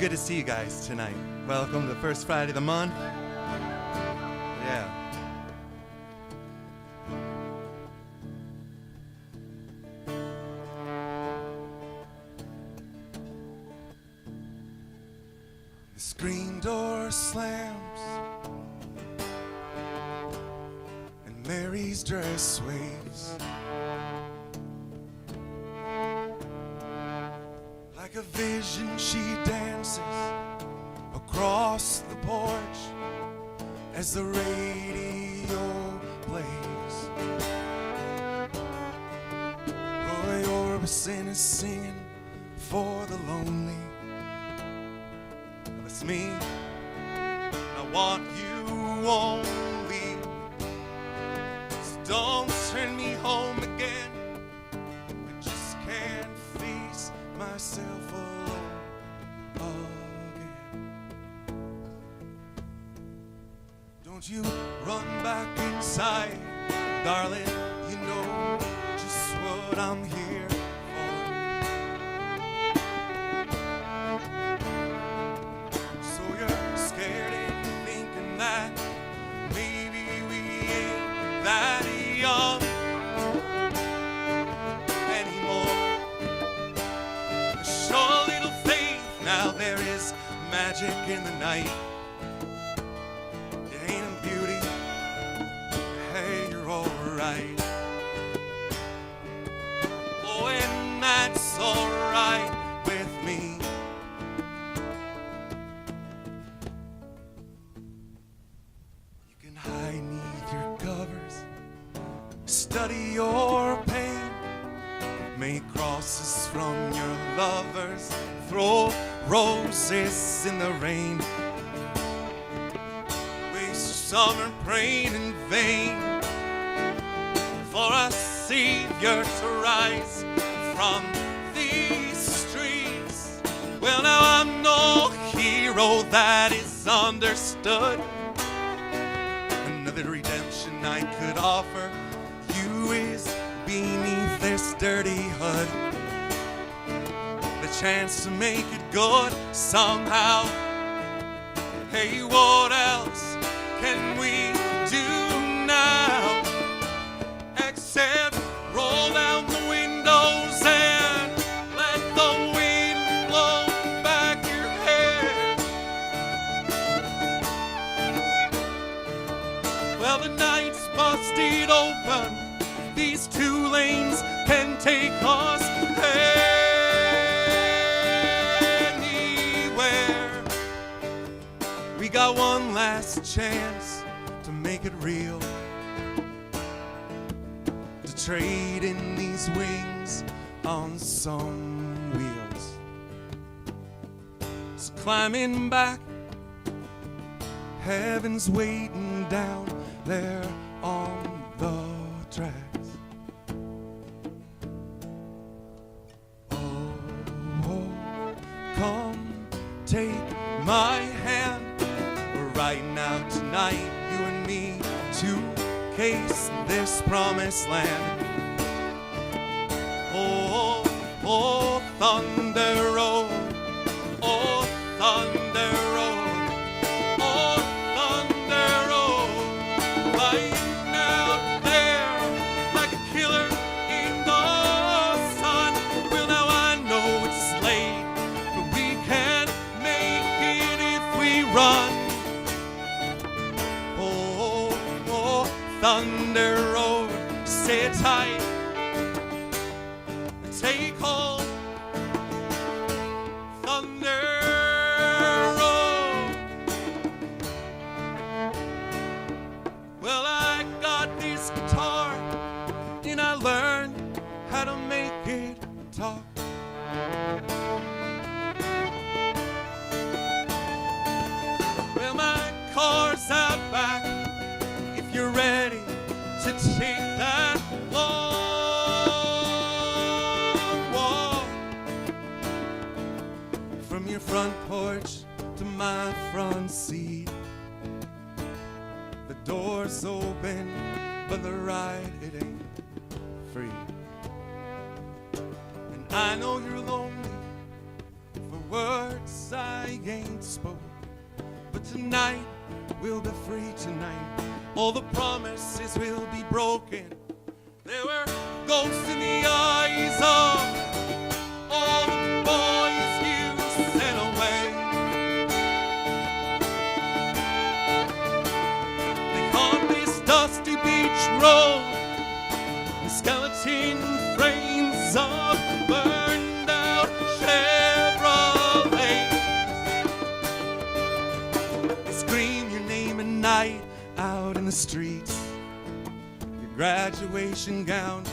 good to see you guys tonight. Welcome to the first Friday of the month. Yeah. The screen door slams and Mary's dress waves like a vision. She dances across the porch as the radio plays. Roy Orbison is singing for the lonely. It's me. I want you only. So don't send me home again. I just can't face myself alone again. Don't you run back inside, darling. You know just what I'm here for. So you're scared and thinking that maybe we ain't that young anymore. Show a little faith, now there is magic in the night. It ain't a beauty, hey, you're alright. Oh, and that's alright with me. You can hide neath your covers, study your pain, make crosses from your lovers, throw roses in the rain, waste your summer praying in vain for a savior to rise from these streets. Well, now I'm no hero that is understood. Another redemption I could offer you is beneath this dirty hood, the chance to make it good somehow. Hey, what else can we do now except roll down the windows and let the wind blow back your hair? Well, the night's busted open. These two lanes can take us anywhere. We got one last chance to make it real, to trade in these wings on some wheels. So climbing back, heaven's waiting down there on the tracks. Come take my hand. Right now, tonight, you and me to case this promised land. Oh, oh, Thunder Road. Oh, Thunder Road. Oh, Thunder Road. Lying out there like a killer in the sun. Well, now I know it's late, but we can make it if we run. Oh, oh, Thunder Road, sit tight, take hold. Thunder Road. Well, I got this guitar and I learned how to make it talk. Well, my car's out back if you're ready to take that long walk from your front porch to my front seat. The door's open, but the ride, it ain't free. And I know you're lonely for words promise I ain't spoke, but tonight we'll be free tonight. All the promises will be broken. There were ghosts in the eyes of all the boys you sent away. They haunt this dusty beach road, the skeleton frames of burned out Chevrolets. They scream your name at night out in the streets. Your graduation gown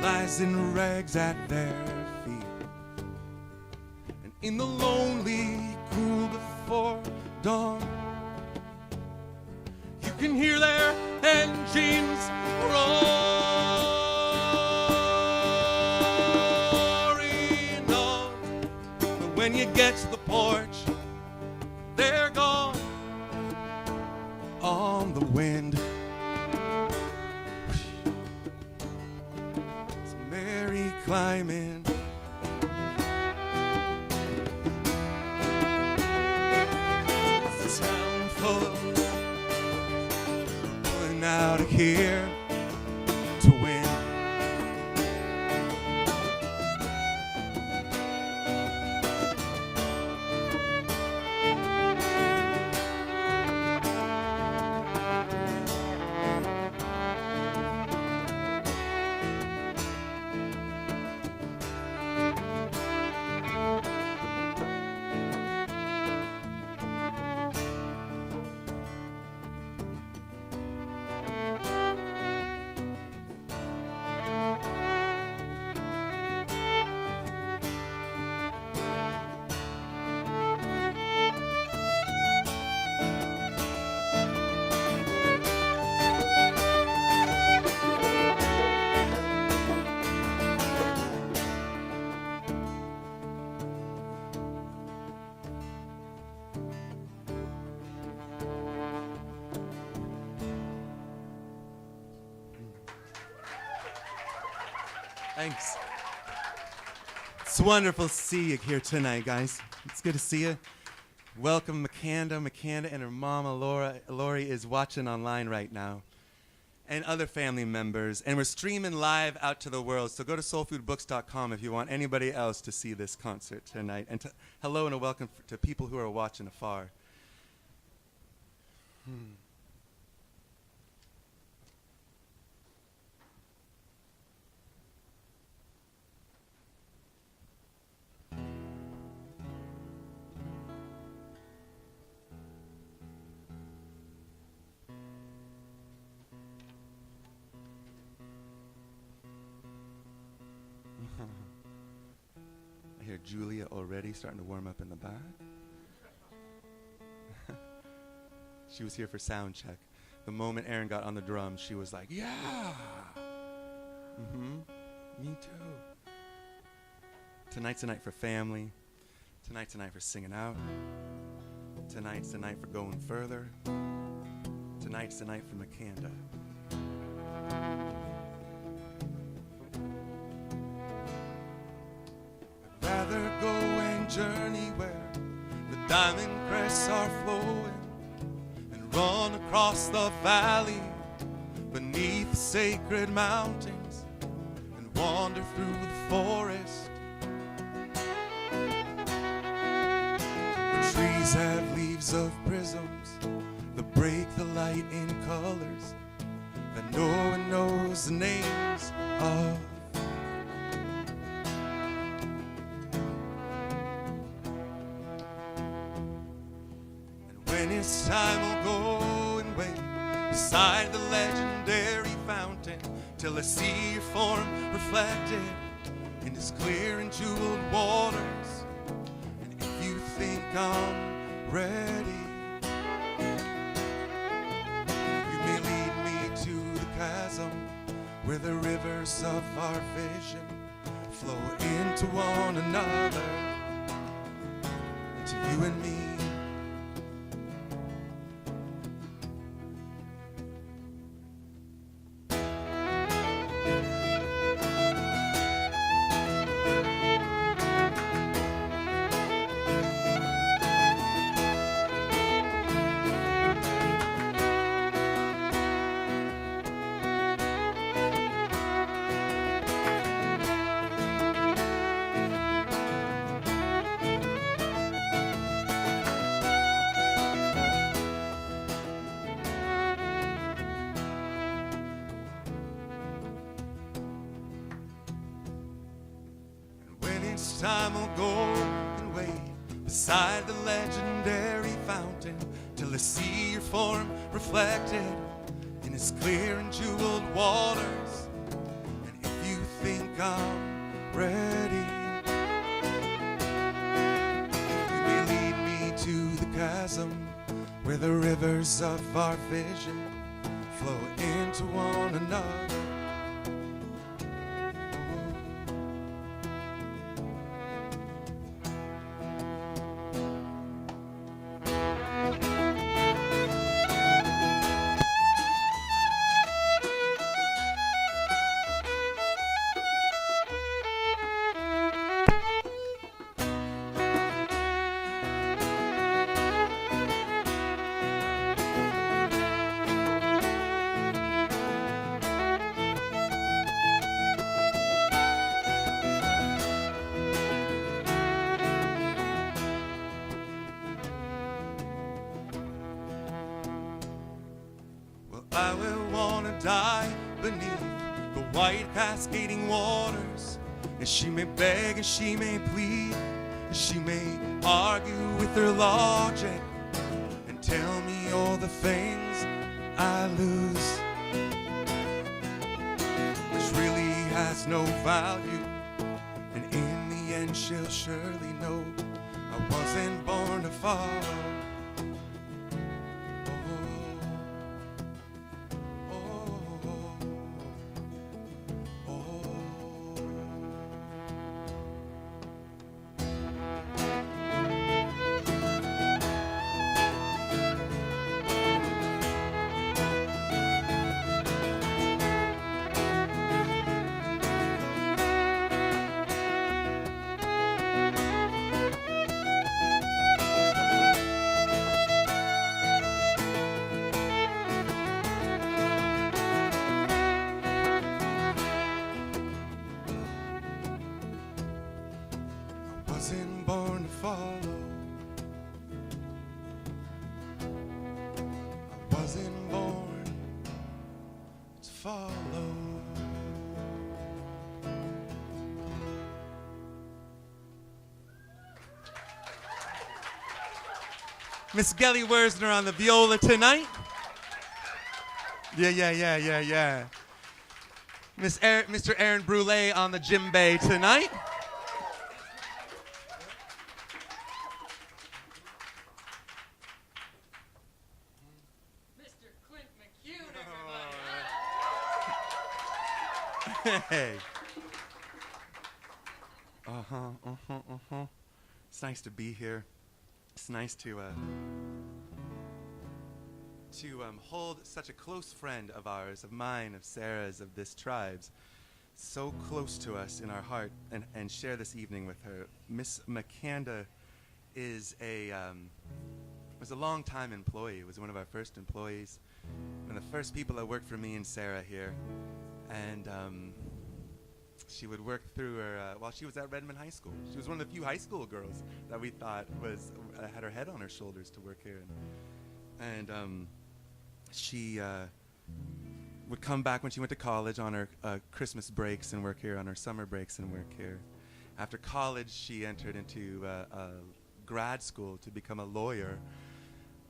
lies in rags at their feet. And in the lonely cool before dawn, you can hear their engines roaring on. But when you get to the porch, they're gone on the wind. It's Mary climbing. It's a town full of pulling out of here to win. Thanks. It's wonderful to see you here tonight, guys. It's good to see you. Welcome, Makanda. Makanda and her mama, Lori, is watching online right now. And other family members. And we're streaming live out to the world. So go to soulfoodbooks.com if you want anybody else to see this concert tonight. And hello and a welcome to people who are watching afar. I hear Julia already starting to warm up in the back. She was here for sound check. The moment Aaron got on the drums, she was like, yeah! Me too. Tonight's a night for family. Tonight's a night for singing out. Tonight's the night for going further. Tonight's the night for Makanda. I'd rather go and journey where the diamond crests are flowing and run across the valley beneath the sacred mountains and wander through the forest where trees have leaves of prisms that break the light in colors that no one knows the names of. When it's time, I'll go and wait beside the legendary fountain till I see your form reflected in this clear and jeweled waters. And if you think I'm ready, you may lead me to the chasm where the rivers of our vision flow into one another, into you and me. next time I'll go and wait beside the legendary fountain till I see your form reflected in its clear and jeweled waters. And if you think I'm ready, you may lead me to the chasm where the rivers of our vision flow into one another. I will want to die beneath the white cascading waters. And she may beg and she may plead, and she may argue with her logic and tell me all the things I lose, which really has no value. And in the end she'll surely know I wasn't born to follow. Wasn't born to follow. I wasn't born to follow. Miss Gelly Wurzner on the viola tonight. Yeah. Mr. Aaron Brule on the djembe tonight. Hey. It's nice to be here. It's nice to hold such a close friend of ours, of mine, of Sarah's, of this tribe's, so close to us in our heart, and share this evening with her. Miss Makanda was a long-time employee. Was one of our first employees, one of the first people that worked for me and Sarah here. And she would work through her while she was at Redmond High School. She was one of the few high school girls that we thought had her head on her shoulders to work here. And she would come back when she went to college on her Christmas breaks and work here, on her summer breaks and work here. After college, she entered into grad school to become a lawyer.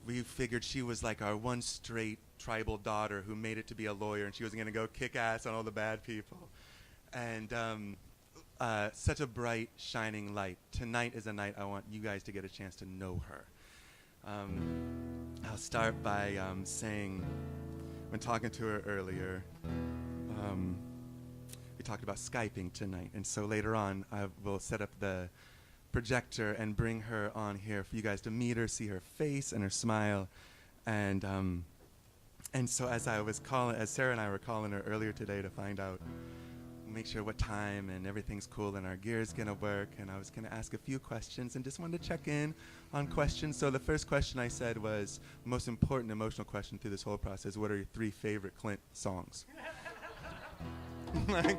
We figured she was like our one straight tribal daughter who made it to be a lawyer, and she was going to go kick ass on all the bad people. And such a bright, shining light. Tonight is a night I want you guys to get a chance to know her. I'll start by saying, when talking to her earlier, we talked about Skyping tonight, and so later on I will set up the projector and bring her on here for you guys to meet her, see her face and her smile. And so as Sarah and I were calling her earlier today to find out, make sure what time and everything's cool and our gear's gonna work, and I was gonna ask a few questions and just wanted to check in on questions. So the first question I said was, most important emotional question through this whole process, what are your 3 favorite Clint songs?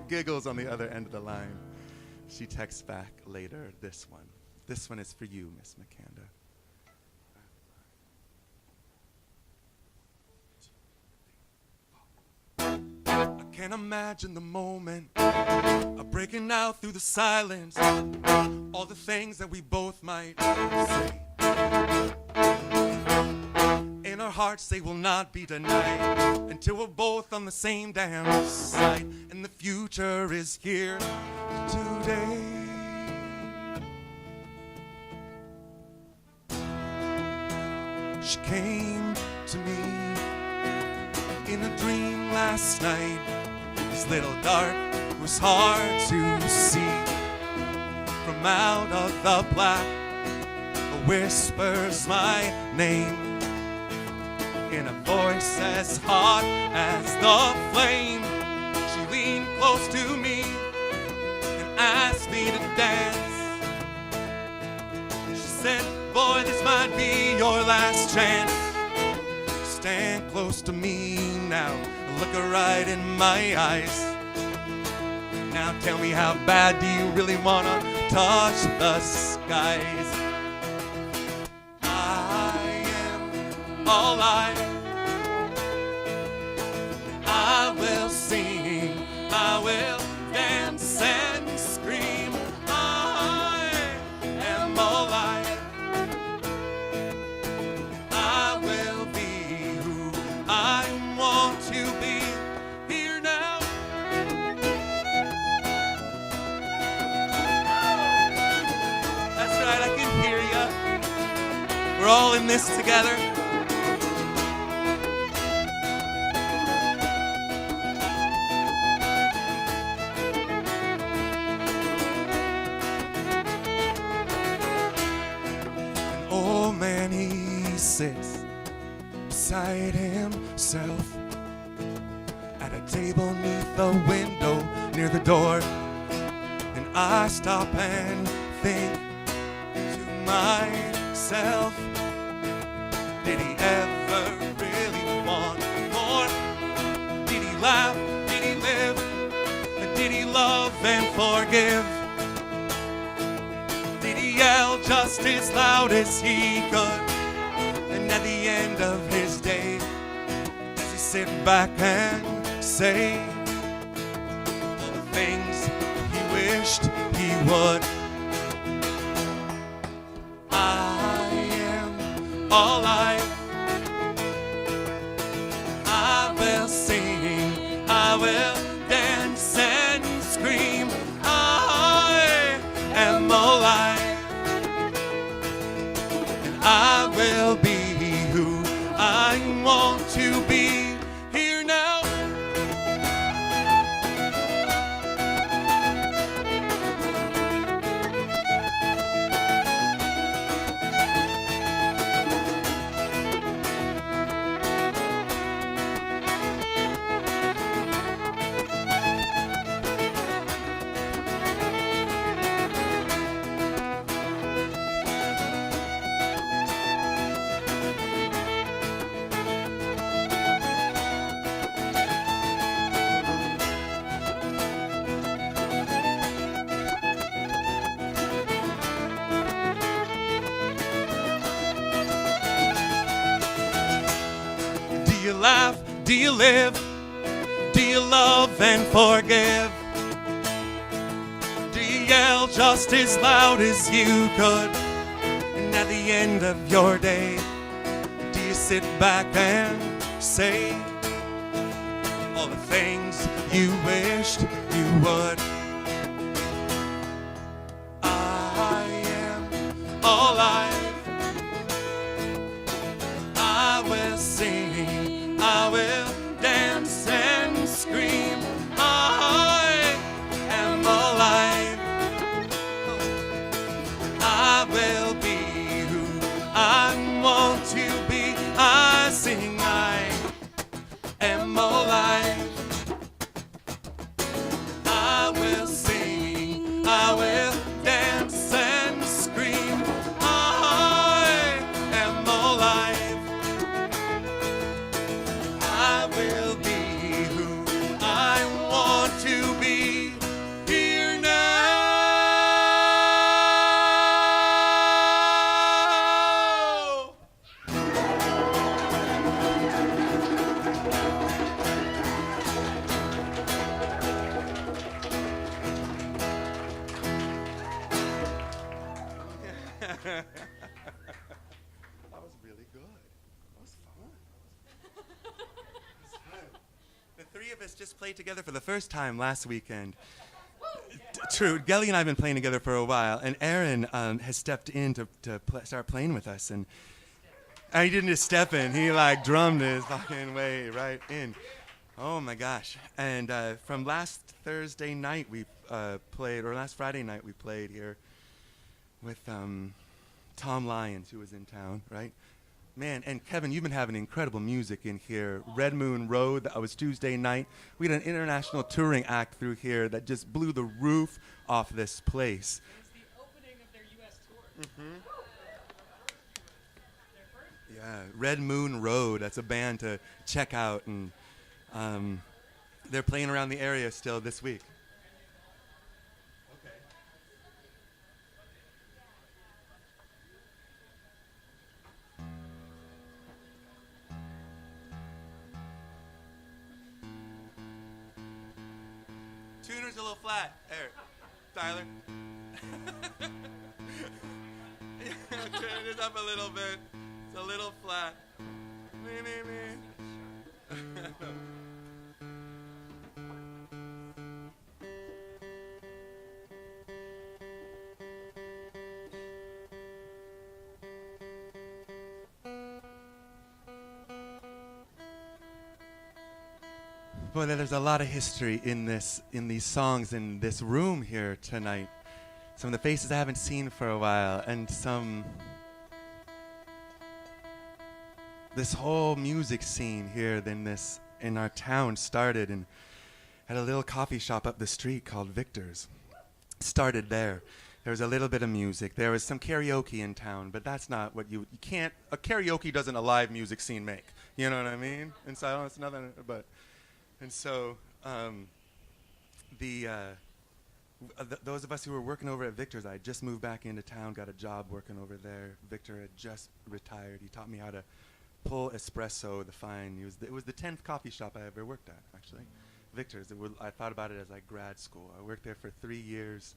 Giggles on the other end of the line. She texts back later, this one. This one is for you, Miss Makanda. I Can't imagine the moment of breaking out through the silence, all the things that we both might say. In our hearts they will not be denied until we're both on the same damn side, and the future is here today. She came to me in a dream last night. It's little dark, it was hard to see. From out of the black, a whispers my name in a voice as hot as the flame. She leaned close to me and asked me to dance. She said, boy, this might be your last chance. Stand close to me now, look her right in my eyes. Now tell me, how bad do you really wanna touch the skies? I am alive. I will sing, I will dance and scream. I am alive. I will be who I want to be here now. That's right, I can hear you. We're all in this together. Old man, he sits beside himself at a table neath the window near the door, and I stop and think to myself, did he ever really want more? Did he laugh? Did he live? Or did he love and forgive? Did he yell just as loud as he could? And at the end of his day, does he sit back and say all the things he wished he would? I am alive. I will sing, I will dance and scream. I am alive. I will be who I want to be here now. Do you laugh? Do you live? Do you love and forgive? Do you yell just as loud as you could? And at the end of your day, do you sit back and say all the things you wished you would? I am alive. I will sing, I will dance and scream. I am alive. I will be who I want to be. I sing, I am alive. I will good. That was fun. That was fun. The three of us just played together for the first time last weekend. True, Gelly and I have been playing together for a while, and Aaron has stepped in to start playing with us, and he didn't just step in, he like drummed his fucking way right in. Oh my gosh. And from last Thursday night we played, or last Friday night we played here with Tom Lyons, who was in town, right? Man, and Kevin, you've been having incredible music in here. Red Moon Road, that was Tuesday night. We had an international touring act through here that just blew the roof off this place. It was the opening of their U.S. tour. Mm-hmm. Yeah, Red Moon Road, that's a band to check out, and they're playing around the area still this week. Okay. Tuner's a little flat. There, Tyler. Turn this up a little bit. It's a little flat. Boy, there's a lot of history in these songs in this room here tonight. Some of the faces I haven't seen for a while, and this whole music scene here in our town started at a little coffee shop up the street called Victor's. Started there. There was a little bit of music. There was some karaoke in town, but that's not what you can't. A karaoke doesn't a live music scene make. You know what I mean? And so it's nothing. Those of us who were working over at Victor's, I had just moved back into town, got a job working over there. Victor had just retired. He taught me how to pull espresso, it was the 10th coffee shop I ever worked at, actually. Victor's. I thought about it as like grad school. I worked there for 3 years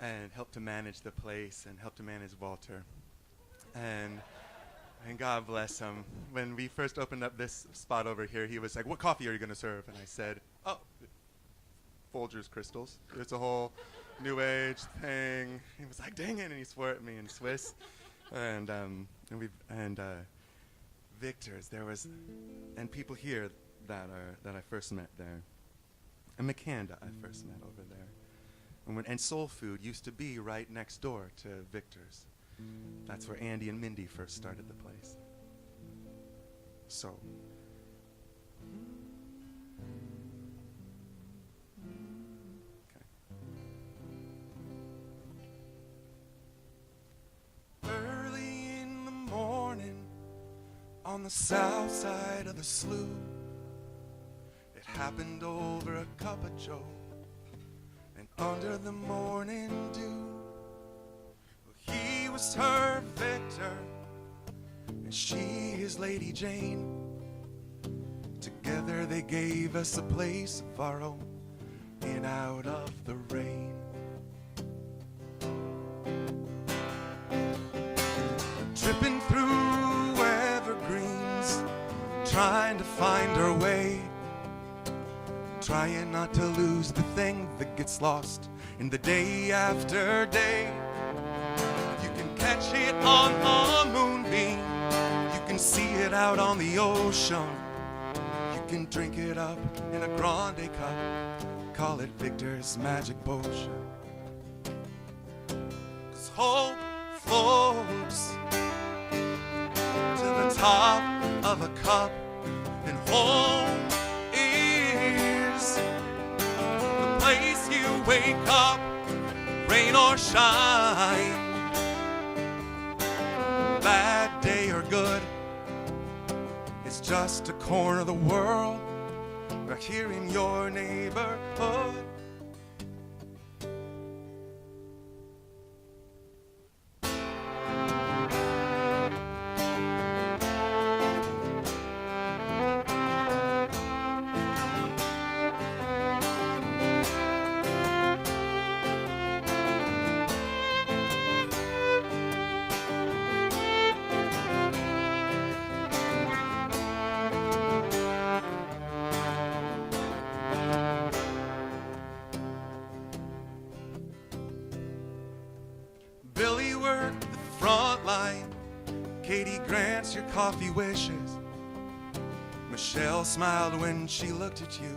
and helped to manage the place and helped to manage Walter. And God bless him. When we first opened up this spot over here, he was like, "What coffee are you going to serve?" And I said, "Oh, Folgers Crystals. It's a whole new age thing." He was like, "Dang it," and he swore at me in Swiss. And Victor's, and people here that I first met there. And Makanda I first met over there. And Soul Food used to be right next door to Victor's. That's where Andy and Mindy first started the place. So. Okay. Early in the morning, on the south side of the slough, it happened over a cup of joe, and under the morning dew. He was her Victor, and she his Lady Jane. Together they gave us a place of our own, in out of the rain. Tripping through evergreens, trying to find her way, trying not to lose the thing that gets lost in the day after day. Catch it on a moonbeam, you can see it out on the ocean, you can drink it up in a grande cup, call it Victor's Magic Potion. 'Cause hope floats to the top of a cup, and home is the place you wake up, rain or shine. Bad day or good, it's just a corner of the world right here in your neighborhood. coffee wishes. Michelle smiled when she looked at you,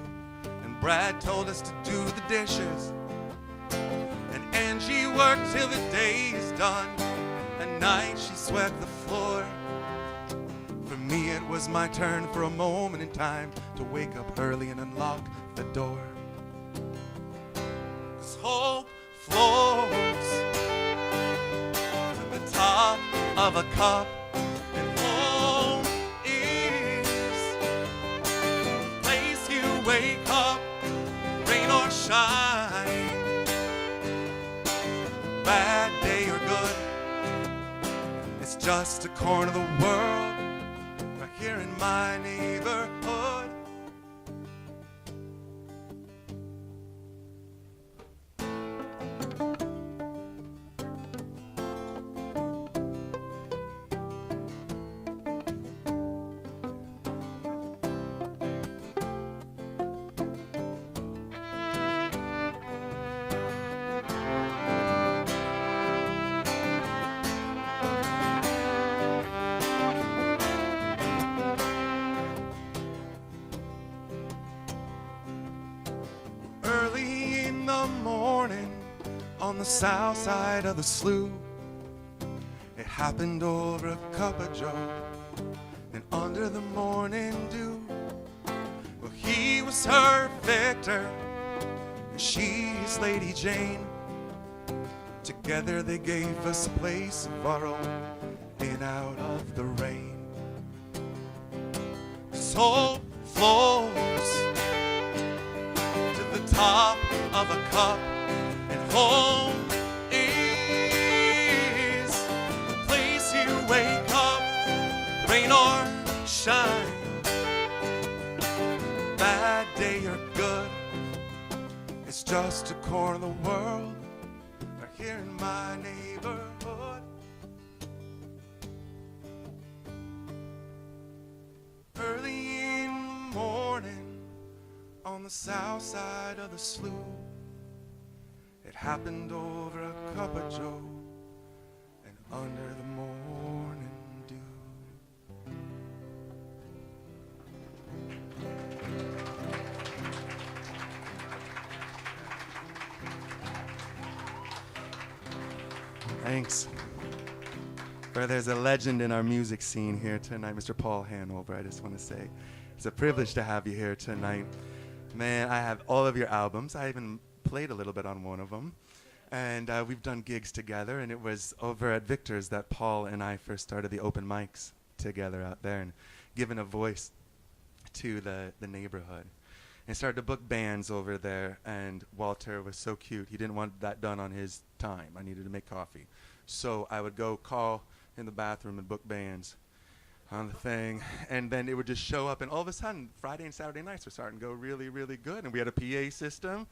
and Brad told us to do the dishes. And Angie worked till the day is done. At night she swept the floor. For me it was my turn for a moment in time to wake up early and unlock the door. 'Cause hope floats to the top of a cup, and home is the place you wake up, rain or shine, bad day or good. It's just a corner of the world right here in my neighborhood. Early in the morning on the south side of the slough, it happened over a cup of joe and under the morning dew. Well, he was her Victor and she his Lady Jane. Together they gave us a place of our own in out of the rain. Soul flows to the top of a cup, and home is the place you wake up, rain or shine, bad day or good. It's just a corner of the world right here in my neighborhood. Early in the morning on the south side of the slough, it happened over a cup of joe and under the morning dew. Thanks. But there's a legend in our music scene here tonight, Mr. Paul Hanover. I just want to say it's a privilege to have you here tonight. Man, I have all of your albums. I even played a little bit on one of them. And we've done gigs together, and it was over at Victor's that Paul and I first started the open mics together out there and given a voice to the neighborhood. And started to book bands over there, and Walter was so cute. He didn't want that done on his time. I needed to make coffee. So I would go call in the bathroom and book bands on the thing, and then it would just show up, and all of a sudden Friday and Saturday nights were starting to go really, really good, and we had a PA system,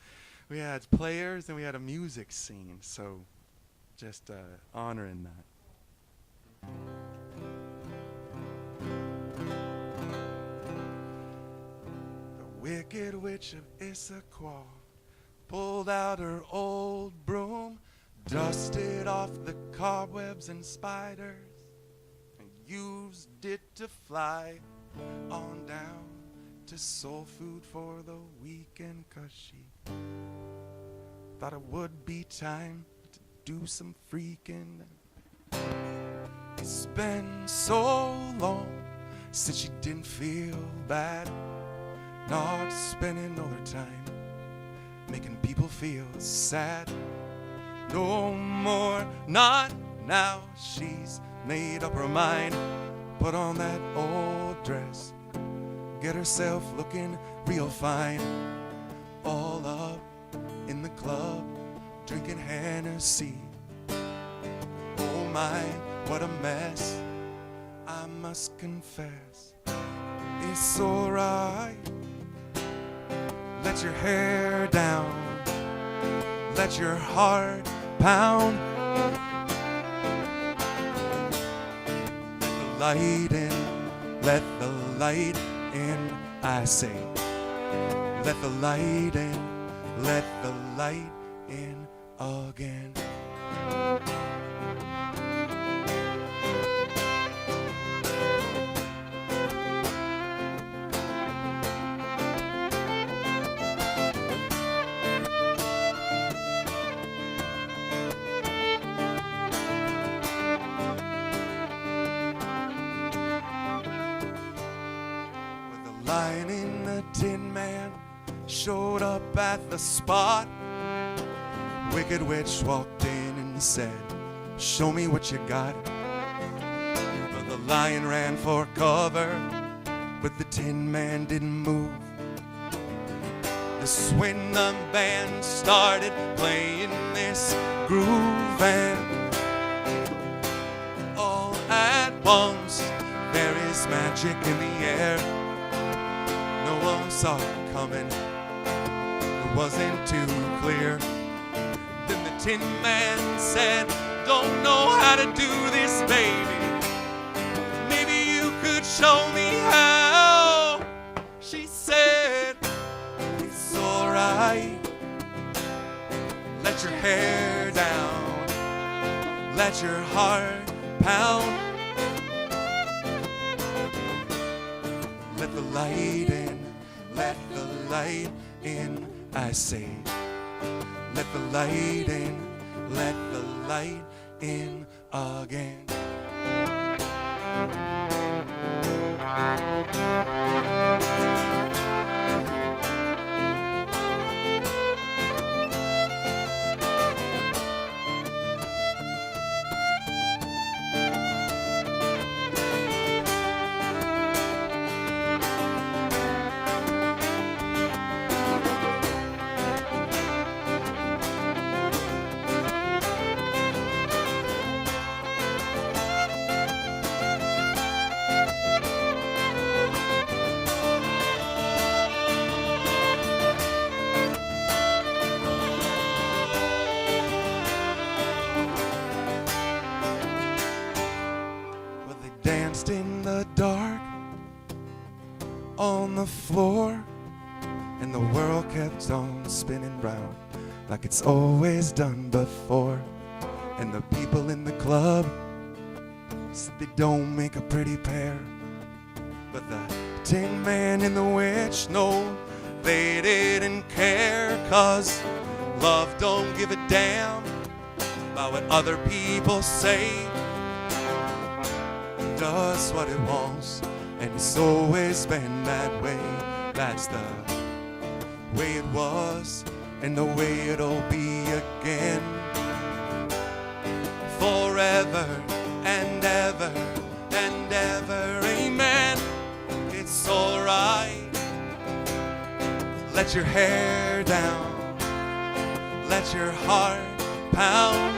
we had players, and we had a music scene. So just honoring that. The Wicked Witch of Issaquah pulled out her old broom, dusted off the cobwebs and spiders, and used it to fly on down to Soul Food for the weekend, 'cause she thought it would be time to do some freaking. It's been so long since she didn't feel bad, not spending all her time making people feel sad. No more, not now. She's made up her mind. Put on that old dress, get herself looking real fine. All up in the club, drinking Hennessy. Oh my, what a mess, I must confess. It's alright, let your hair down, let your heart pound. Let the light in, let the light in, I say. Let the light in, let the light in again. Lion in the Tin Man showed up at the spot. Wicked Witch walked in and said, "Show me what you got." But the lion ran for cover, but the Tin Man didn't move. This when the band started playing this groove, and all at once there is magic in the air. No one saw it coming, it wasn't too clear. Then the Tin Man said, "Don't know how to do this, baby. Maybe you could show me how." She said, "It's alright. Let your hair down. Let your heart pound. Let the light in. Let the light in. I say, let the light in. Let the light in again." Danced in the dark on the floor, and the world kept on spinning round like it's always done before. And the people in the club said they don't make a pretty pair, but the Tin Man and the Witch, no, they didn't care, 'cause love don't give a damn about what other people say. Does what it wants, and it's always been that way. That's the way it was, and the way it'll be again. Forever and ever and ever, amen. It's alright. Let your hair down. Let your heart pound.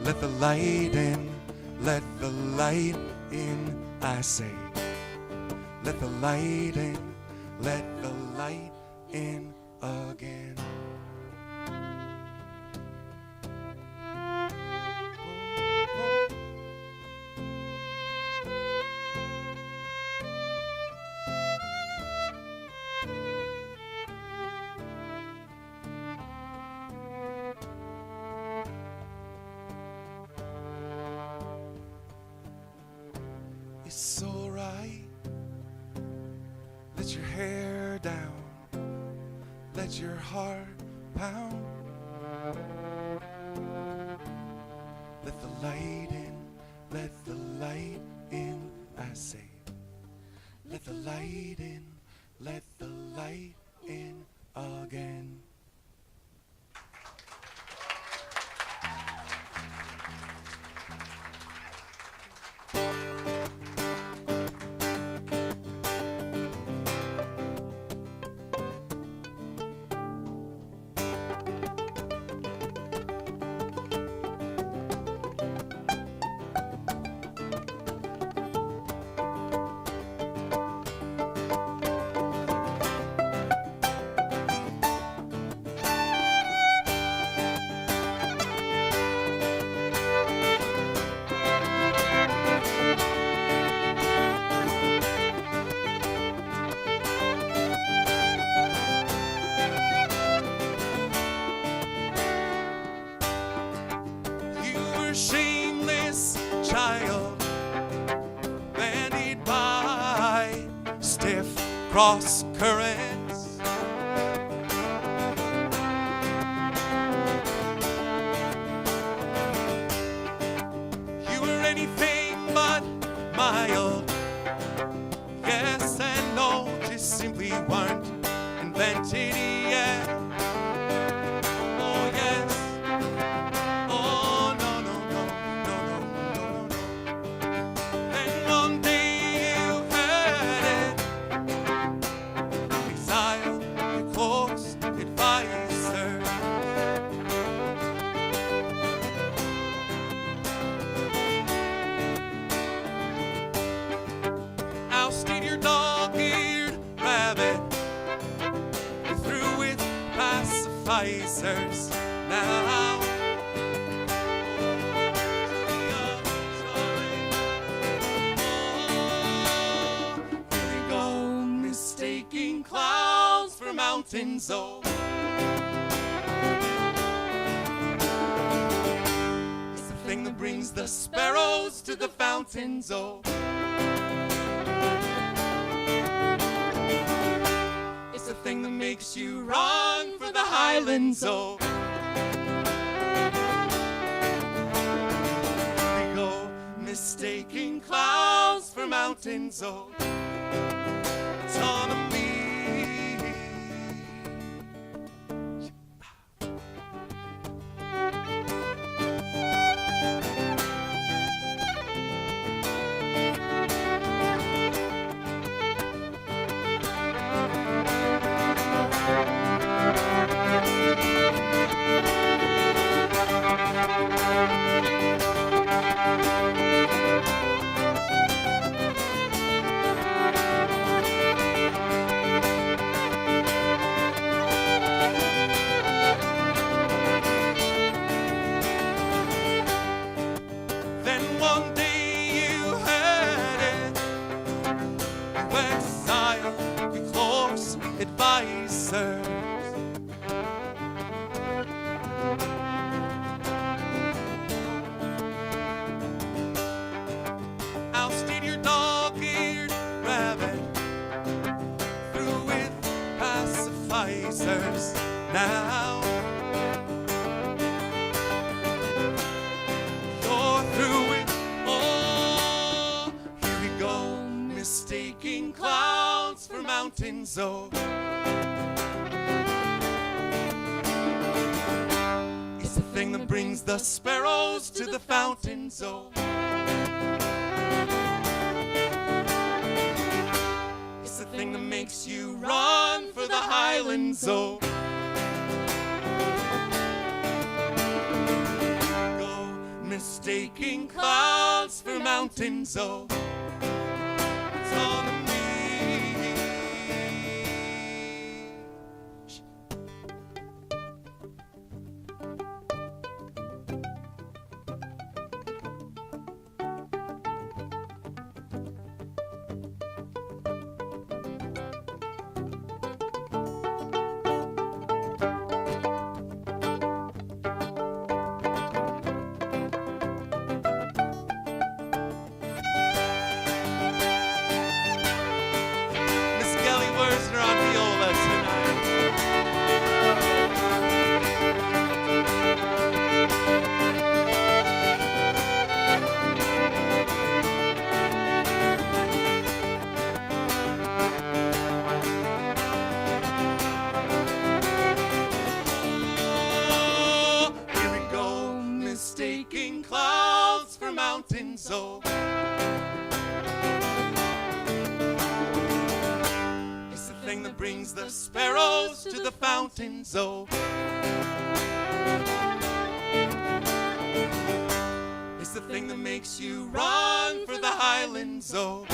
Let the light in, let the light in, I say. Let the light in, let the light in again. It's alright. Let your hair down. Let your heart pound. Let the light in. Let the light in. I say. Let the light in. Let the light in again. Shameless child, bandied by stiff cross currents. You were anything but mild. weren't invented yet. Oh yes. Oh no no no no no no no. Then one day you had it. Exile your close advisor. Ousted your dog-eared rabbit. You threw with pacificers. Now here we go, mistaking clouds for mountains. Oh, it's the thing that brings the sparrows to the fountains. Oh, it's the thing that makes you run for the highlands. Oh, we go mistaking clouds for mountains. Oh, autonomy. Then one day you had it. You exile your close advisors. Ousted your dog-eared rabbit. Through with pacificers. Now you're through with. Oh, here we go, mistaking clouds for mountains. Oh, it's the thing that brings the sparrows to the fountains. Oh, it's the thing that makes you run for the highlands. Oh, go mistaking clouds for mountains. Oh, autonomy. On viola tonight. Oh, here we go, mistaking clouds for mountains. Oh, that brings the sparrows to the fountains. Oh, it's the thing that makes you run for the highlands. Oh,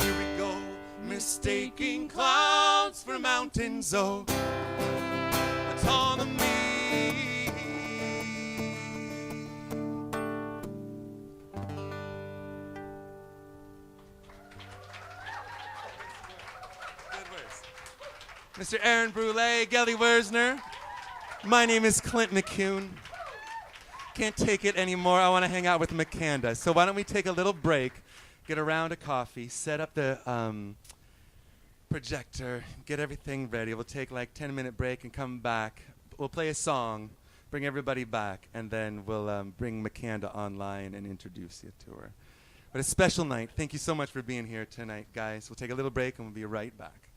here we go, mistaking clouds for mountains. Oh, autonomy. Mr. Aaron Brule, Gelly Wurzner. My name is Clint McCune. Can't take it anymore. I want to hang out with Makanda. So why don't we take a little break, get a round of coffee, set up the projector, get everything ready. We'll take like 10-minute break and come back. We'll play a song, bring everybody back, and then we'll bring Makanda online and introduce you to her. But a special night. Thank you so much for being here tonight, guys. We'll take a little break and we'll be right back.